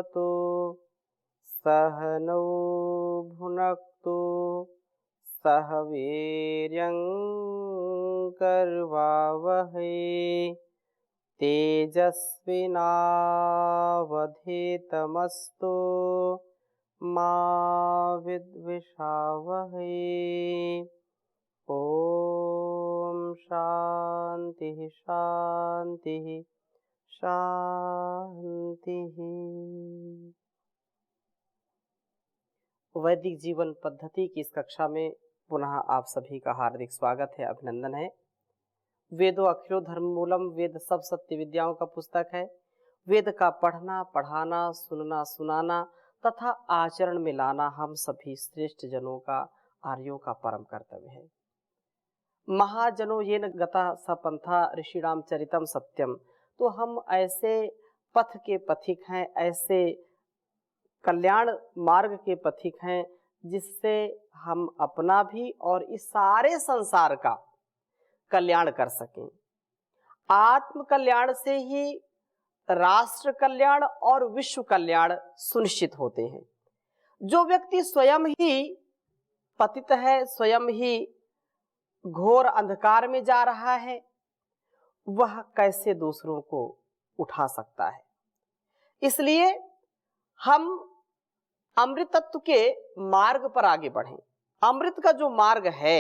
भवतु सहनौ भुनक्तु सह वीर्यं करवावहै तेजस्विनावधीतमस्तु मा विद्विषावहै। ओम शांति शांति शांति। वैदिक जीवन पद्धति की इस कक्षा में पुनः आप सभी का हार्दिक स्वागत है, अभिनंदन है। वेदो अखिलो धर्म मूलम, वेद सब सत्य विद्याओं का पुस्तक है। वेद का पढ़ना, पढ़ाना, सुनना, सुनाना तथा आचरण में लाना हम सभी श्रेष्ठ जनों का, आर्यों का परम कर्तव्य है। महाजनो येन गतः स पंथा ऋषिणाम चरितम सत्यम। तो हम ऐसे पथ के पथिक हैं, ऐसे कल्याण मार्ग के पथिक हैं जिससे हम अपना भी और इस सारे संसार का कल्याण कर सकें। आत्म कल्याण से ही राष्ट्र कल्याण और विश्व कल्याण सुनिश्चित होते हैं। जो व्यक्ति स्वयं ही पतित है, स्वयं ही घोर अंधकार में जा रहा है, वह कैसे दूसरों को उठा सकता है। इसलिए हम अमृत तत्व के मार्ग पर आगे बढ़ें, अमृत का जो मार्ग है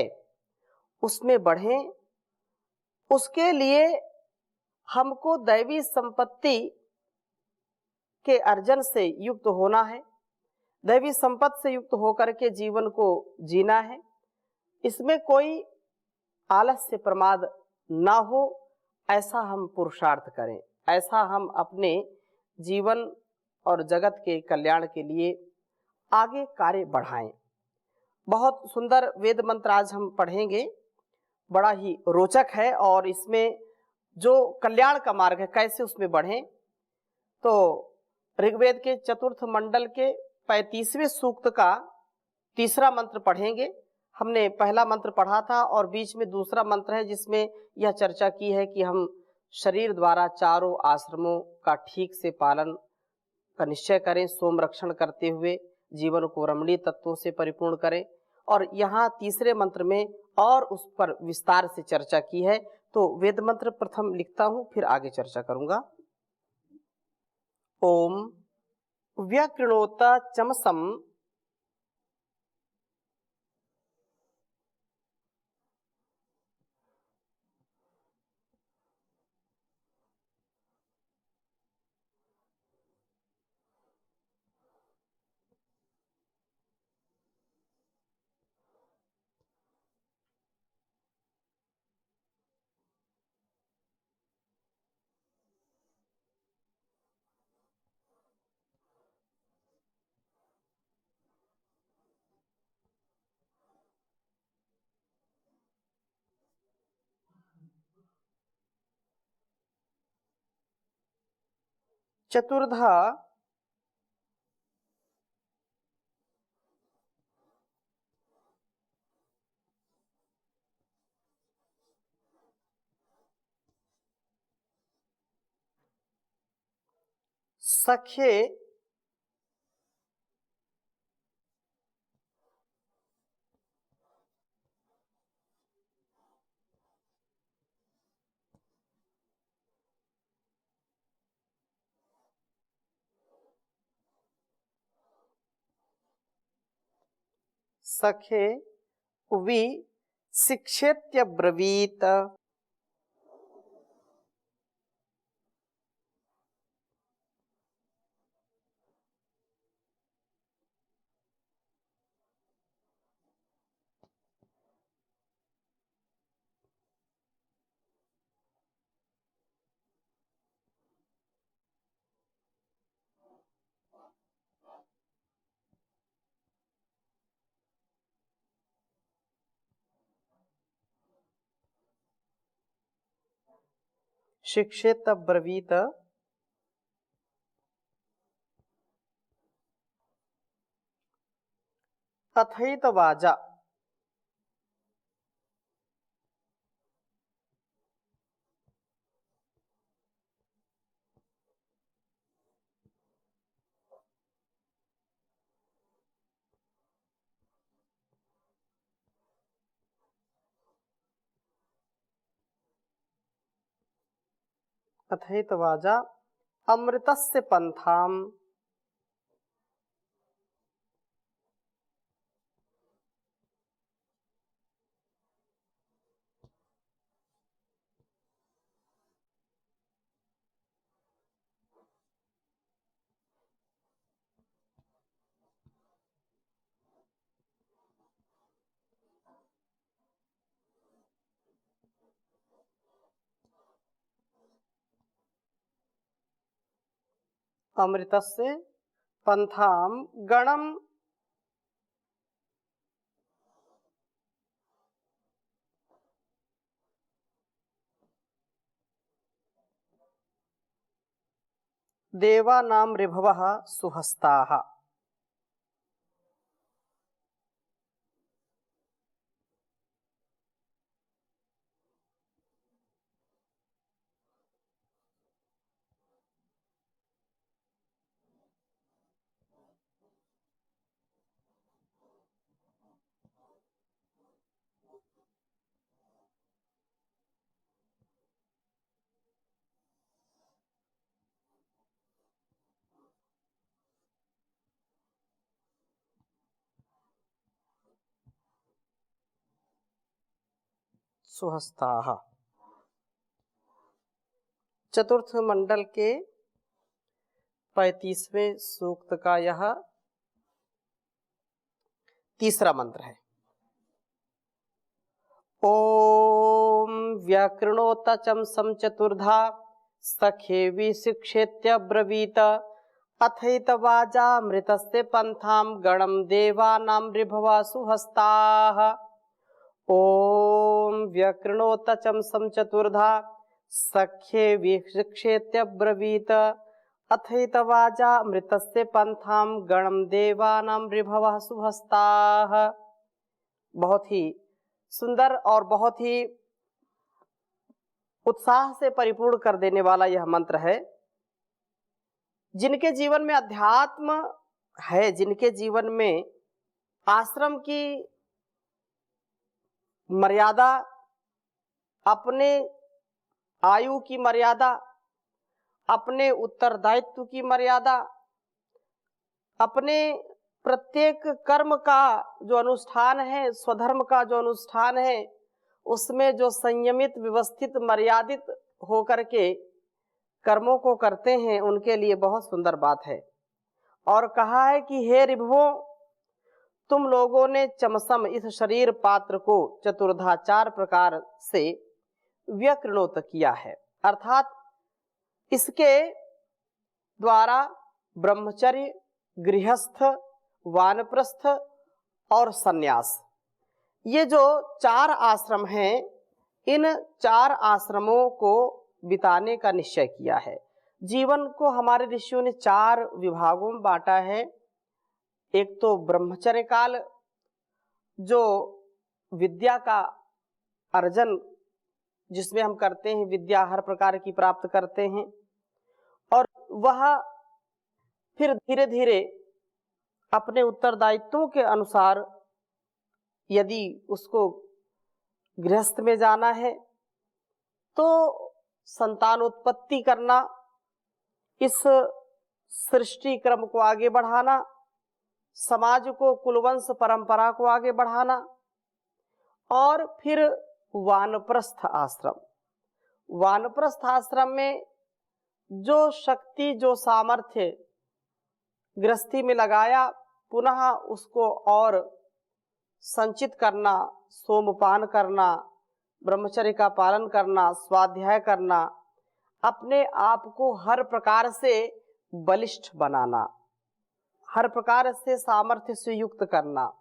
उसमें बढ़ें। उसके लिए हमको दैवी संपत्ति के अर्जन से युक्त होना है, दैवी संपत्ति से युक्त होकर के जीवन को जीना है। इसमें कोई आलस्य प्रमाद ना हो, ऐसा हम पुरुषार्थ करें, ऐसा हम अपने जीवन और जगत के कल्याण के लिए आगे कार्य बढ़ाएं। बहुत सुंदर वेद मंत्र आज हम पढ़ेंगे, बड़ा ही रोचक है और इसमें जो कल्याण का मार्ग है कैसे उसमें बढ़ें। तो ऋग्वेद के चतुर्थ मंडल के 35वें सूक्त का तीसरा मंत्र पढ़ेंगे। हमने पहला मंत्र पढ़ा था और बीच में दूसरा मंत्र है जिसमें यह चर्चा की है कि हम शरीर द्वारा चारों आश्रमों का ठीक से पालन का निश्चय करें, सोम रक्षण करते हुए जीवन को रमणीय तत्वों से परिपूर्ण करें। और यहाँ तीसरे मंत्र में और उस पर विस्तार से चर्चा की है। तो वेद मंत्र प्रथम लिखता हूं, फिर आगे चर्चा करूंगा। ओम व्यकृणोत चमसम चतुर्धा सखे सखे वि शिक्षेत्यब्रवीत। शिक्षेत ब्रवीत अथैत वाजा। अथैतवाजा अमृतस्य पंथाम अमृतस्य पंथाम गणम देवानां ऋभवः सुहस्ताः। सुहस्ताः। चतुर्थ मंडल के 35वें सूक्त का यह तीसरा मंत्र है। ओम व्याकृणोत चमसम चतुर्धा सखे विशिक्षेत्यब्रवीत अथैतवाजामृतस्य पंथाम गणम देवानां ऋभवा सुहस्ताः। ओम व्यकृणोत चमसम चतुर्धा सख्ये विशिक्षेत्यब्रवीत अथैतवाजामृतस्य पंथाम गणम देवानां ऋभवः सुहस्ताः। बहुत ही सुंदर और बहुत ही उत्साह से परिपूर्ण कर देने वाला यह मंत्र है। जिनके जीवन में अध्यात्म है, जिनके जीवन में आश्रम की मर्यादा, अपने आयु की मर्यादा, अपने उत्तरदायित्व की मर्यादा, अपने प्रत्येक कर्म का जो अनुष्ठान है, स्वधर्म का जो अनुष्ठान है, उसमें जो संयमित, व्यवस्थित, मर्यादित होकर के कर्मों को करते हैं, उनके लिए बहुत सुंदर बात है। और कहा है कि हे ऋभवो, तुम लोगों ने चमसम इस शरीर पात्र को चतुर्धा 4 प्रकार से व्यकृणोत किया है, अर्थात इसके द्वारा ब्रह्मचर्य, गृहस्थ, वानप्रस्थ और सन्यास, ये जो 4 आश्रम हैं, इन 4 आश्रमों को बिताने का निश्चय किया है। जीवन को हमारे ऋषियों ने 4 विभागों में बांटा है। एक तो ब्रह्मचर्य काल, जो विद्या का अर्जन जिसमें हम करते हैं, विद्या हर प्रकार की प्राप्त करते हैं, और वह फिर धीरे धीरे अपने उत्तरदायित्वों के अनुसार यदि उसको गृहस्थ में जाना है तो संतान उत्पत्ति करना, इस सृष्टि क्रम को आगे बढ़ाना, समाज को, कुलवंश परंपरा को आगे बढ़ाना, और फिर वानप्रस्थ आश्रम। वानप्रस्थ आश्रम में जो शक्ति, जो सामर्थ्य गृहस्थी में लगाया, पुनः उसको और संचित करना, सोमपान करना, ब्रह्मचर्य का पालन करना, स्वाध्याय करना, अपने आप को हर प्रकार से बलिष्ठ बनाना, हर प्रकार से सामर्थ्य से युक्त करना,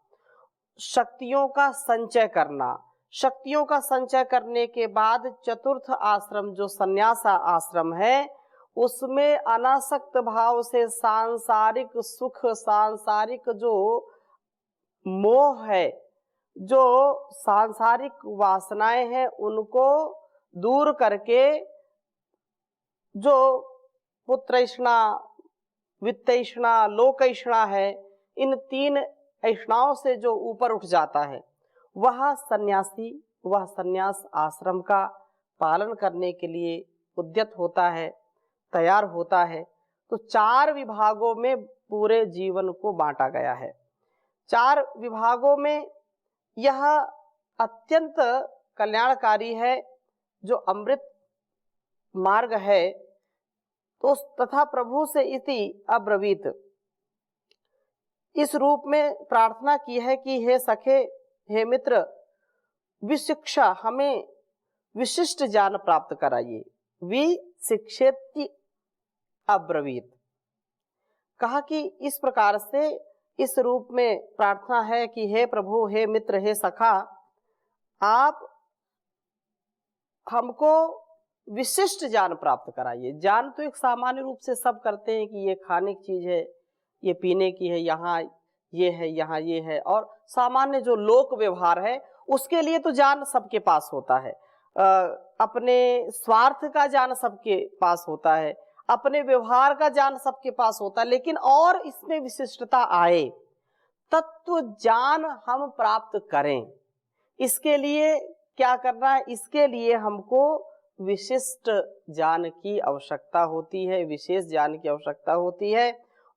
शक्तियों का संचय करना। शक्तियों का संचय करने के बाद चतुर्थ आश्रम जो संन्यास आश्रम है, उसमें अनासक्त भाव से सांसारिक सुख, सांसारिक जो मोह है, जो सांसारिक वासनाएं हैं, उनको दूर करके जो पुत्रैषणा, वित्तैषणा, लोकैषणा है, इन 3 ऐषणाओं से जो ऊपर उठ जाता है, वह सन्यासी, वह सन्यास आश्रम का पालन करने के लिए उद्यत होता है, तैयार होता है, तो 4 विभागों में पूरे जीवन को बांटा गया है। 4 विभागों में यह अत्यंत कल्याणकारी है। जो अमृत मार्ग है तो तथा प्रभु से इति अब्रवीत, इस रूप में प्रार्थना की है कि हे सखे, हे मित्र, विशिक्षा, हमें विशिष्ट ज्ञान प्राप्त कराइए। विशिक्षेति अब्रवीत, कहा कि इस प्रकार से इस रूप में प्रार्थना है कि हे प्रभु, हे मित्र, हे सखा, आप हमको विशिष्ट ज्ञान प्राप्त कराइए। ज्ञान तो एक सामान्य रूप से सब करते हैं कि ये खाने की चीज है, ये पीने की है, यहाँ ये है, यहाँ ये है, और सामान्य जो लोक व्यवहार है उसके लिए तो ज्ञान सबके पास होता है। अपने स्वार्थ का ज्ञान सबके पास होता है, अपने व्यवहार का ज्ञान सबके पास होता है, लेकिन और इसमें विशिष्टता आए, तत्व ज्ञान हम प्राप्त करें, इसके लिए क्या करना है? इसके लिए हमको विशिष्ट ज्ञान की आवश्यकता होती है, विशेष ज्ञान की आवश्यकता होती है,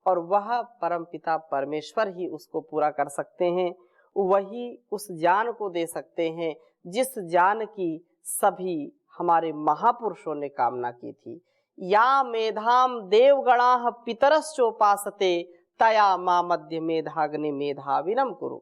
और वह परमपिता परमेश्वर ही उसको पूरा कर सकते हैं। वही उस ज्ञान को दे सकते हैं जिस ज्ञान की सभी हमारे महापुरुषों ने कामना की थी। या मेधाम देवगणाः पितरश्चोपासते तया मा मध्य मेधाग्नि मेधाविनम कुरु।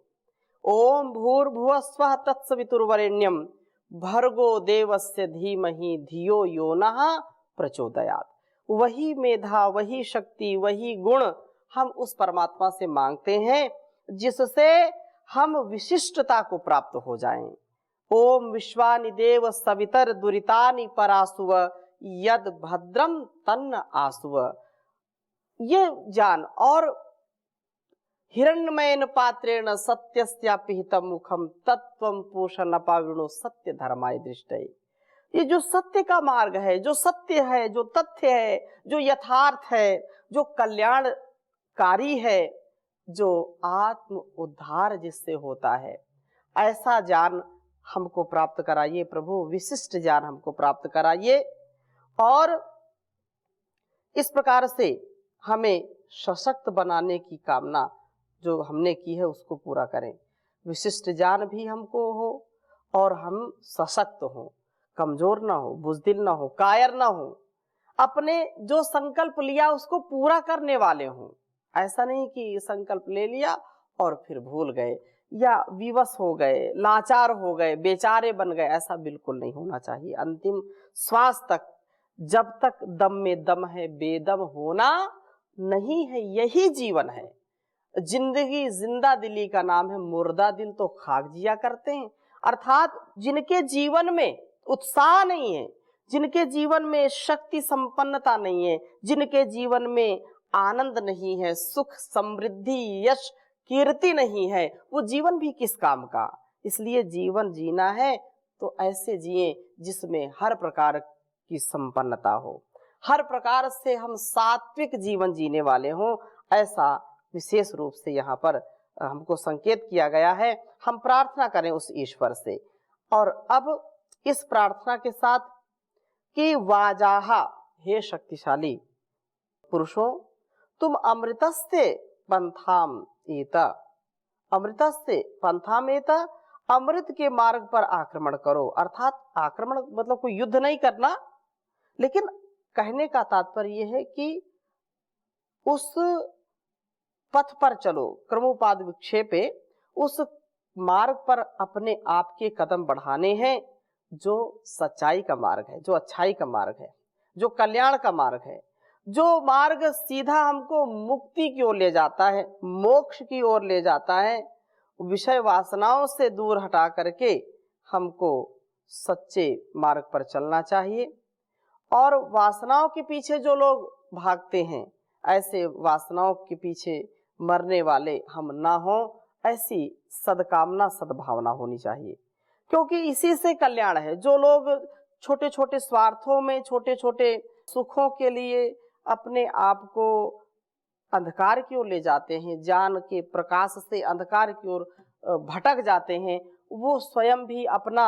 ओम भूर्भुवस्वः तत्सवितुर्वरेण्यम भर्गो देवस्य धीमहि धियो यो नः प्रचोदयात्। वही मेधा, वही शक्ति, वही गुण हम उस परमात्मा से मांगते हैं जिससे हम विशिष्टता को प्राप्त हो जाएं। ओम विश्वानि देव सवितर दुरितानि परासुव यद भद्रम तन्न आसुव। ये जान, और हिरण्मयेन पात्रेण सत्यस्यापिहितं मुखम तत्वं पूषण पाविणो सत्य धर्माय दृष्टये। ये जो सत्य का मार्ग है, जो सत्य है, जो तथ्य है, जो यथार्थ है, जो कल्याणकारी है, जो आत्म उद्धार जिससे होता है, ऐसा ज्ञान हमको प्राप्त कराइए प्रभु, विशिष्ट ज्ञान हमको प्राप्त कराइए, और इस प्रकार से हमें सशक्त बनाने की कामना जो हमने की है उसको पूरा करें। विशिष्ट ज्ञान भी हमको हो और हम सशक्त हो, कमजोर ना हो, बुजदिल ना हो, कायर ना हो, अपने जो संकल्प लिया उसको पूरा करने वाले हों। ऐसा नहीं कि संकल्प ले लिया और फिर भूल गए या विवश हो गए, लाचार हो गए, बेचारे बन गए, ऐसा बिल्कुल नहीं होना चाहिए। अंतिम श्वास तक, जब तक दम में दम है, बेदम होना नहीं है, यही जीवन है। जिंदगी जिंदा दिली का नाम है, मुर्दा दिल तो खाक जिया करते हैं। अर्थात जिनके जीवन में उत्साह नहीं है, जिनके जीवन में शक्ति संपन्नता नहीं है, जिनके जीवन में आनंद नहीं है, सुख समृद्धि यश कीर्ति नहीं है, वो जीवन भी किस काम का। इसलिए जीवन जीना है तो ऐसे जिए जिसमें हर प्रकार की संपन्नता हो, हर प्रकार से हम सात्विक जीवन जीने वाले हों। ऐसा विशेष रूप से यहाँ पर हमको संकेत किया गया है। हम प्रार्थना करें उस ईश्वर से। और अब इस प्रार्थना के साथ कि वाजाहा, हे शक्तिशाली पुरुषों, तुम अमृतस्ते पंथाम एता, अमृतस्ते पंथाम एता, अमृत के मार्ग पर आक्रमण करो। अर्थात आक्रमण मतलब कोई युद्ध नहीं करना, लेकिन कहने का तात्पर्य यह है कि उस पथ पर चलो, क्रमोपाद विक्षेपे, उस मार्ग पर अपने आप के कदम बढ़ाने हैं जो सच्चाई का मार्ग है, जो अच्छाई का मार्ग है, जो कल्याण का मार्ग है, जो मार्ग सीधा हमको मुक्ति की ओर ले जाता है, मोक्ष की ओर ले जाता है। विषय वासनाओं से दूर हटा करके हमको सच्चे मार्ग पर चलना चाहिए। और वासनाओं के पीछे जो लोग भागते हैं, ऐसे वासनाओं के पीछे मरने वाले हम ना हो, ऐसी सद्कामना सद्भावना होनी चाहिए, क्योंकि इसी से कल्याण है। जो लोग छोटे छोटे स्वार्थों में, छोटे छोटे सुखों के लिए अपने आप को अंधकार की ओर ले जाते हैं, ज्ञान के प्रकाश से अंधकार की ओर भटक जाते हैं, वो स्वयं भी अपना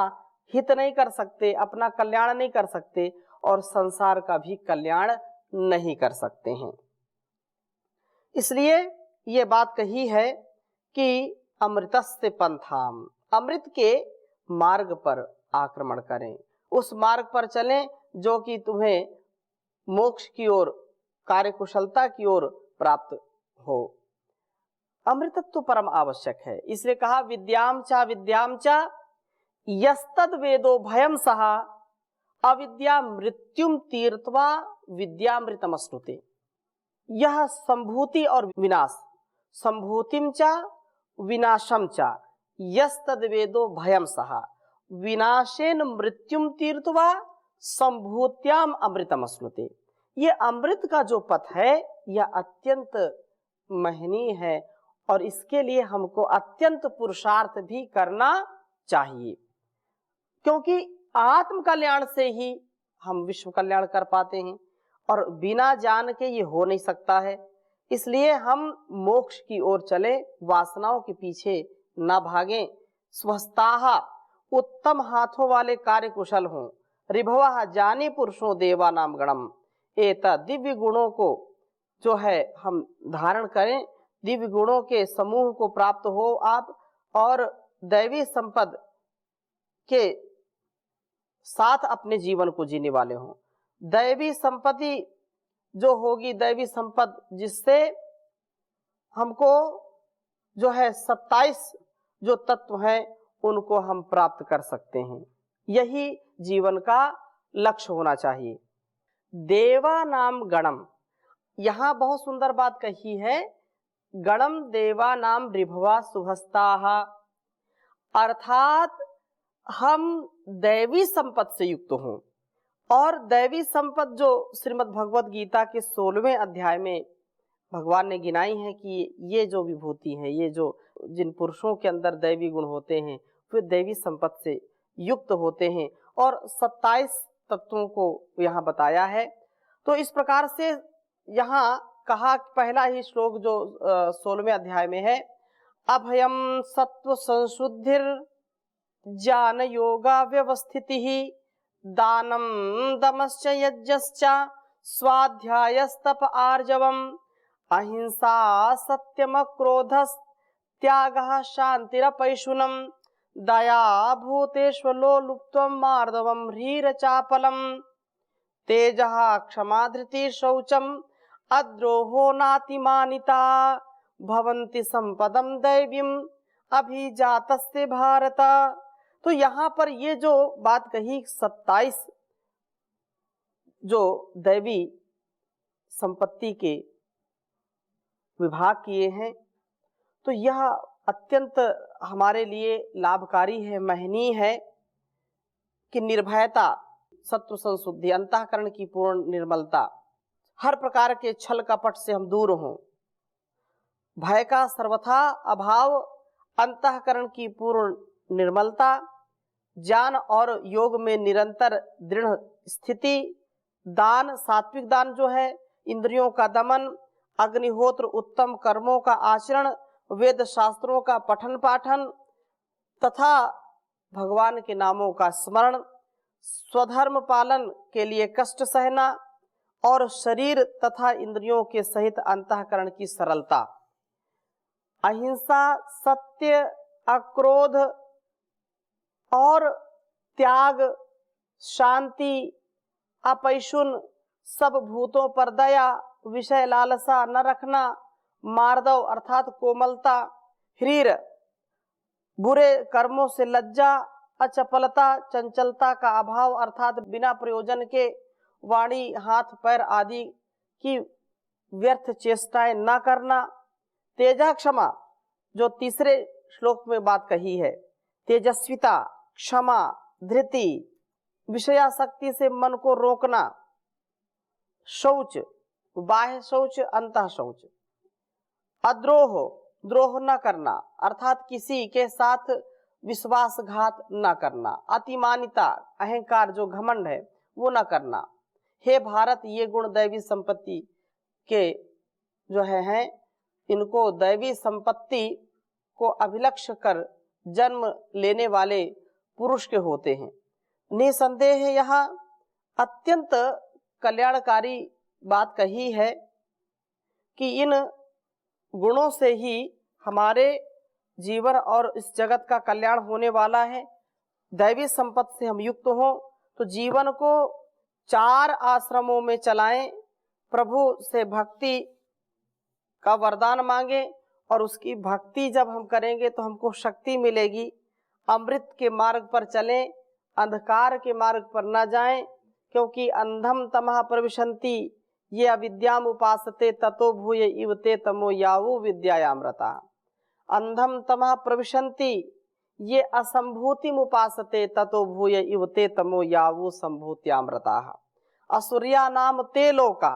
हित नहीं कर सकते, अपना कल्याण नहीं कर सकते, और संसार का भी कल्याण नहीं कर सकते हैं। इसलिए ये बात कही है कि अमृतस्य पंथाम, अमृत के मार्ग पर आक्रमण करें, उस मार्ग पर चलें जो कि तुम्हें मोक्ष की ओर, कार्यकुशलता की ओर प्राप्त हो। अमृतत्व परम आवश्यक है, इसलिए कहा विद्याम चा यस्तद वेदो भयम सहा अविद्या मृत्युम तीर्थवा विद्यामृतमश्नुते। यह संभूति और विनाश, संभूतिम चा विनाशम चा यस्तद वेदो भयम सहा विनाशेन मृत्युम तीर्थवा संभूत्याम अमृतमश्नुते। ये अमृत का जो पथ है यह अत्यंत महनीय है और इसके लिए हमको अत्यंत पुरुषार्थ भी करना चाहिए, क्योंकि आत्म कल्याण से ही हम विश्व कल्याण कर पाते हैं और बिना जान के ये हो नहीं सकता है। इसलिए हम मोक्ष की ओर चले, वासनाओं के पीछे न भागें। स्वस्थाः, उत्तम हाथों वाले कार्य कुशल हों। ऋभवः, जाने पुरुषों देवा नाम गणम। एता, दिव्य गुणों को जो है हम धारण करें, दिव्य गुणों के समूह को प्राप्त हो आप, और दैवी संपद के साथ अपने जीवन को जीने वाले हों। दैवी संपत्ति जो होगी, दैवी संपद जिससे हमको जो है 27 जो तत्व हैं उनको हम प्राप्त कर सकते हैं। यही जीवन का लक्ष्य होना चाहिए। देवा नाम गणम, यहाँ बहुत सुंदर बात कही है। गणम देवा नाम ऋभवा सुभस्ताः, अर्थात हम दैवी संपत्ति से युक्त हों। और दैवी संपत्ति जो श्रीमद् भगवद गीता के 16वें अध्याय में भगवान ने गिनाई है कि ये जो विभूति है, ये जो जिन पुरुषों के अंदर दैवी गुण होते हैं वे दैवी संपत्ति से युक्त होते हैं, और 27 तत्वों को यहाँ बताया है। तो इस प्रकार से यहाँ कहा, पहला ही श्लोक जो 16वें अध्याय में है, अभयम सत्व संशुद्धिर ज्ञान योगा व्यवस्थितिः दानम दमश्च यज्ञश्च स्वाध्यायस्तप आर्जवम अहिंसा सत्यम क्रोधस् त्यागः शांतिरपैशुनम दया भूतेष्वलोलुप्त्वं मार्दवम ह्रीरचापलम तेजः क्षमा धृति शौचम अद्रोहो नातिमानिता भवन्ति संपदम दैवीम अभिजातस्य भारत। तो यहाँ पर ये जो बात कही 27 जो दैवी संपत्ति के विभाग किए हैं, तो यह अत्यंत हमारे लिए लाभकारी है, महनीय है कि निर्भयता, सत्व संशुद्धि, अंतःकरण की पूर्ण निर्मलता, हर प्रकार के छल कपट से हम दूर हों, भय का सर्वथा अभाव, अंतःकरण की पूर्ण निर्मलता, ज्ञान और योग में निरंतर दृढ़ स्थिति, दान, सात्विक दान जो है, इंद्रियों का दमन, अग्निहोत्र, उत्तम कर्मों का आचरण, वेद शास्त्रों का पठन पाठन तथा भगवान के नामों का स्मरण, स्वधर्म पालन के लिए कष्ट सहना और शरीर तथा इंद्रियों के सहित अंतःकरण की सरलता, अहिंसा, सत्य, अक्रोध और त्याग, शांति, अपैशुन, सब भूतों पर दया, विषय लालसा न रखना, मार्दव अर्थात कोमलता, ह्रीर बुरे कर्मों से लज्जा, अचपलता चंचलता का अभाव अर्थात बिना प्रयोजन के वाणी, हाथ पैर आदि की व्यर्थ चेष्टाएं न करना, तेजा क्षमा जो तीसरे श्लोक में बात कही है, तेजस्विता, क्षमा, धृति, विषयासक्ति से मन को रोकना, शौच, बाह्य शौच, अंतः शौच, अद्रोह, द्रोह न करना अर्थात किसी के साथ विश्वासघात न करना, अतिमानिता, अहंकार जो घमंड है वो न करना। हे भारत, ये गुण दैवी संपत्ति के जो हैं, इनको दैवी संपत्ति को अभिलक्ष्य कर जन्म लेने वाले पुरुष के होते हैं। निसंदेह यहाँ अत्यंत कल्याणकारी बात कही है कि इन गुणों से ही हमारे जीवन और इस जगत का कल्याण होने वाला है। दैवी संपत्ति से हम युक्त हों तो जीवन को 4 आश्रमों में चलाएं, प्रभु से भक्ति का वरदान मांगे और उसकी भक्ति जब हम करेंगे तो हमको शक्ति मिलेगी। अमृत के मार्ग पर चलें, अंधकार के मार्ग पर न जाएं, क्योंकि अंधम तमः प्रविशन्ति ये अविद्याम उपासते ततो भूय इव ते तमो यावो विद्यायामृता। अंधम तमः प्रविशन्ति ये असंभूतिम उपासते ततो भूय इव ते तमो यावो संभूत्यामृता। असुर्या नाम ते लोका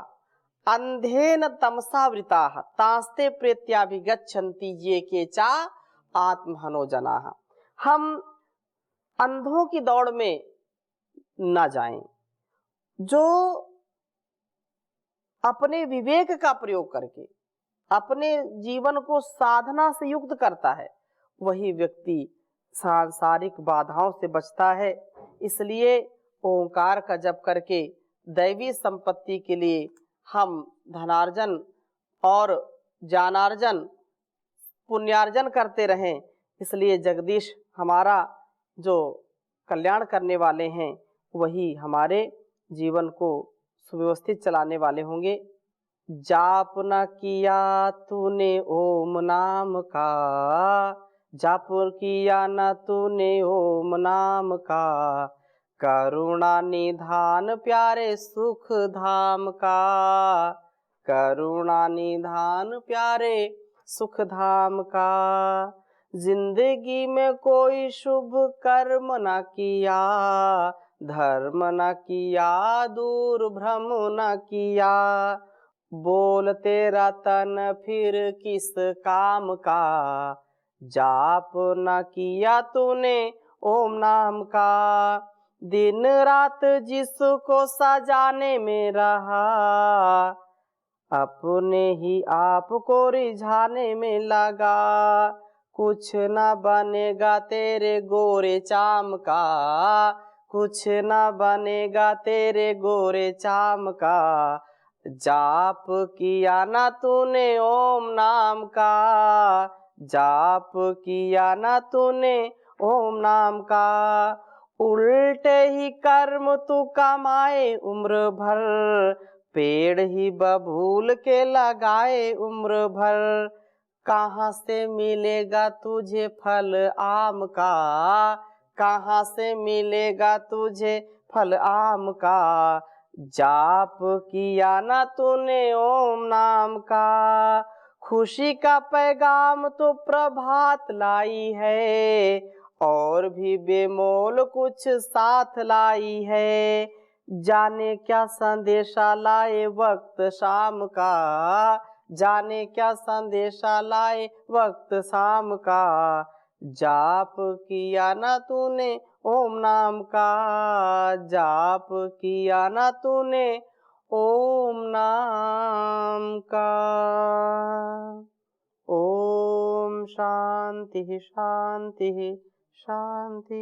अंधेन तमसावृताः तांस्ते प्रेत्याभिगच्छन्ति ये के चा आत्महनो जनाः। हम अंधों की दौड़ में न जाएं। जो अपने विवेक का प्रयोग करके अपने जीवन को साधना से युक्त करता है वही व्यक्ति सांसारिक बाधाओं से बचता है। इसलिए ओंकार का जप करके दैवी संपत्ति के लिए हम धनार्जन और ज्ञानार्जन पुण्यार्जन करते रहें। इसलिए जगदीश हमारा जो कल्याण करने वाले हैं वही हमारे जीवन को सुव्यवस्थित चलाने वाले होंगे। जाप न किया तूने ओम नाम का, जाप किया न तूने ओम नाम का, करुणा निधान प्यारे सुख धाम का, करुणा निधान प्यारे सुख धाम का। जिंदगी में कोई शुभ कर्म न किया, धर्म न किया, दूर भ्रम न किया, बोल तेरा तन फिर किस काम का, जाप न किया तूने ओम नाम का। दिन रात जिसको सजाने में रहा, अपने ही आप को रिझाने में लगा, कुछ न बनेगा तेरे गोरे चाम का, कुछ न बनेगा तेरे गोरे चाम का, जाप किया न तूने ओम नाम का, जाप किया न तूने ओम नाम का। उल्टे ही कर्म तू कमाए उम्र भर, पेड़ ही बबूल के लगाए उम्र भर, कहाँ से मिलेगा तुझे फल आम का, कहाँ से मिलेगा तुझे फल आम का, जाप किया ना तूने ओम नाम का। खुशी का पैगाम तो प्रभात लाई है, और भी बेमोल कुछ साथ लाई है, जाने क्या संदेशा लाए वक्त शाम का, जाने क्या संदेशा लाए वक्त शाम का, जाप किया ना तूने ओम नाम का, जाप किया ना तूने ओम नाम का। ओम शांति शांति शांति।